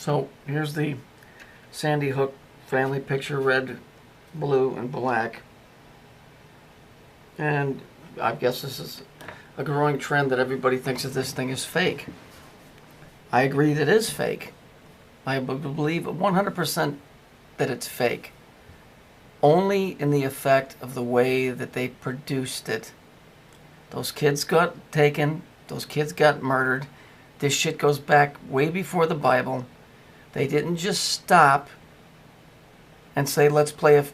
So here's the Sandy Hook family picture, red, blue, and black. And I guess this is a growing trend that everybody thinks that this thing is fake. I agree that it is fake. I believe 100% that it's fake. Only in the effect of the way that they produced it. Those kids got taken. Those kids got murdered. This shit goes back way before the Bible. They didn't just stop and say, let's play a,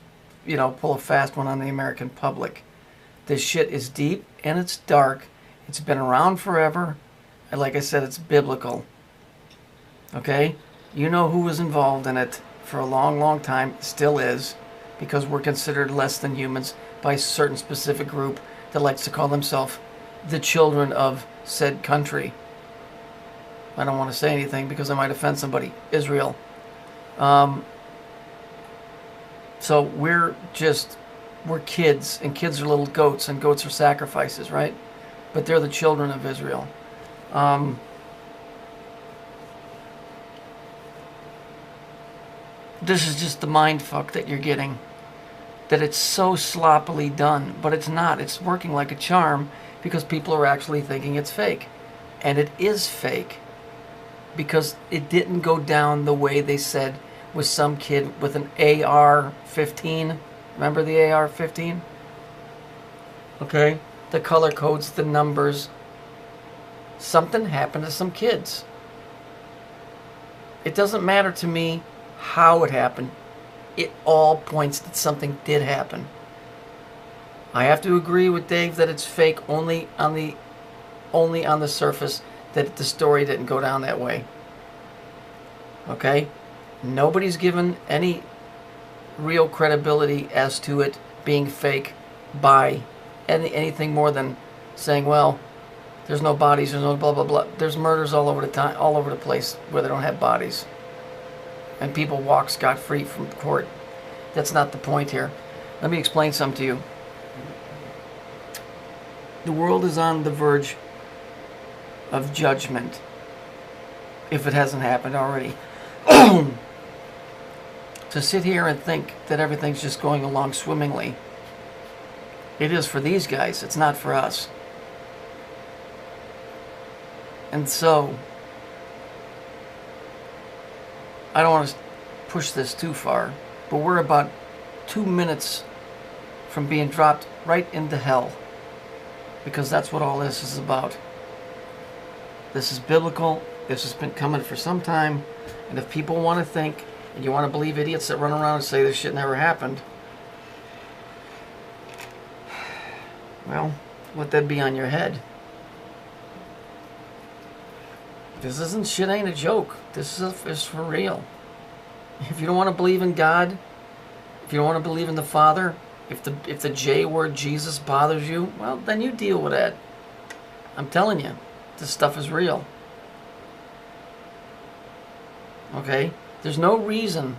pull a fast one on the American public. This shit is deep and it's dark. It's been around forever. And like I said, it's biblical. Okay? You know who was involved in it for a long, long time. Still is. Because we're considered less than humans by a certain specific group that likes to call themselves the children of said country. I don't want to say anything because I might offend somebody. Israel. So we're kids, and kids are little goats, and goats are sacrifices, right? But they're the children of Israel. This is just the mind fuck that you're getting. That it's so sloppily done, but it's not. It's working like a charm because people are actually thinking it's fake. And it is fake because it didn't go down the way they said with some kid with an AR-15. Remember the AR-15? Okay? The color codes, the numbers. Something happened to some kids. It doesn't matter to me how it happened. It all points that something did happen. I have to agree with Dave that it's fake only on the surface, that the story didn't go down that way. Okay? Nobody's given any real credibility as to it being fake by anything more than saying, well, there's no bodies, there's no blah blah blah. There's murders all over the place where they don't have bodies. And people walk scot-free from court. That's not the point here. Let me explain something to you. The world is on the verge of judgment, if it hasn't happened already. To sit here and think that everything's just going along swimmingly, it is for these guys, it's not for us. And so, I don't want to push this too far, but we're about 2 minutes from being dropped right into hell. Because that's what all this is about. This is biblical. This has been coming for some time. And if people want to think, and you want to believe idiots that run around and say this shit never happened, well, let that be on your head. This isn't shit, ain't a joke. This is for real. If you don't want to believe in God, if you don't want to believe in the Father, if the J word Jesus bothers you, well, then you deal with that. I'm telling you, this stuff is real. Okay? There's no reason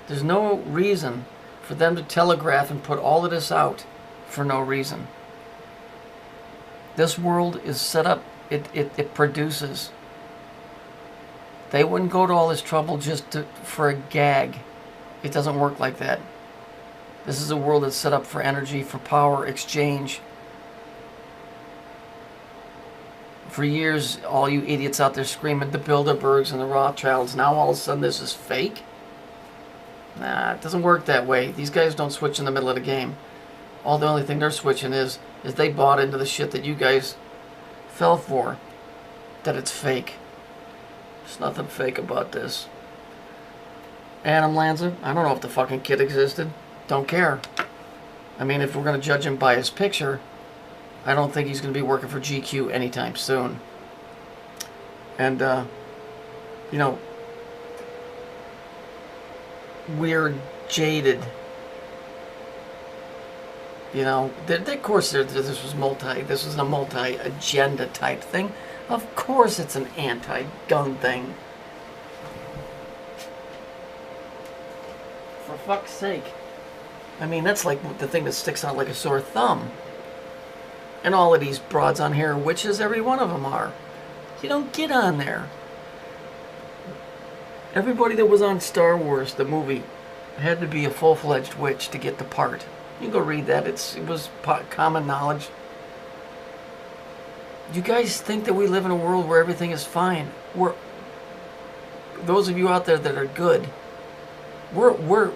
for them to telegraph and put all of this out for no reason. This world is set up. It produces. They wouldn't go to all this trouble just for a gag. It doesn't work like that. This is a world that's set up for energy, for power, exchange. For years, all you idiots out there screaming the Bilderbergs and the Rothschilds, now all of a sudden this is fake? Nah, it doesn't work that way. These guys don't switch in the middle of the game. The only thing they're switching is they bought into the shit that you guys fell for. That it's fake. There's nothing fake about this. Adam Lanza, I don't know if the fucking kid existed. Don't care. I mean, if we're going to judge him by his picture, I don't think he's going to be working for GQ anytime soon. And, we're jaded. Of course this was a multi-agenda type thing. Of course it's an anti-gun thing. For fuck's sake. I mean, that's like the thing that sticks out like a sore thumb. And all of these broads on here are witches, every one of them are. You don't get on there. Everybody that was on Star Wars, the movie, had to be a full-fledged witch to get the part. You can go read that. It was common knowledge. You guys think that we live in a world where everything is fine. Those of you out there that are good, we're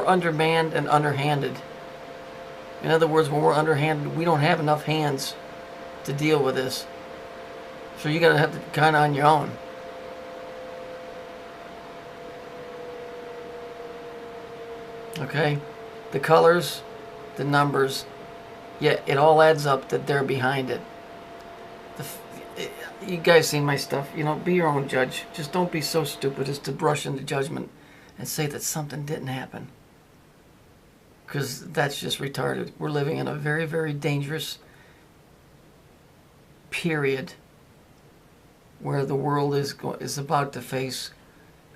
undermanned and underhanded. In other words, when we're underhanded, we don't have enough hands to deal with this. So you gotta have to kind of on your own. Okay? The colors, the numbers, yeah, it all adds up that they're behind it. You guys see my stuff, you know, be your own judge. Just don't be so stupid as to brush into judgment and say that something didn't happen. Because that's just retarded. We're living in a very, very dangerous period where the world is about to face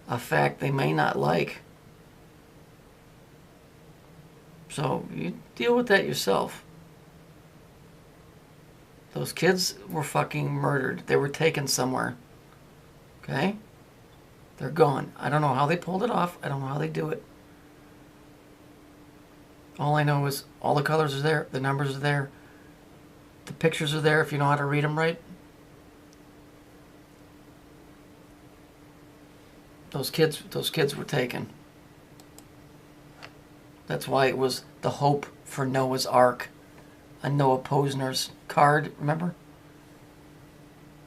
a fact they may not like. So you deal with that yourself. Those kids were fucking murdered. They were taken somewhere. Okay? They're gone. I don't know how they pulled it off. I don't know how they do it. All I know is all the colors are there. The numbers are there. The pictures are there if you know how to read them right. Those kids were taken. That's why it was the hope for Noah's Ark. A Noah Posner's card, remember?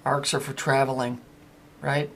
Arks are for traveling, right?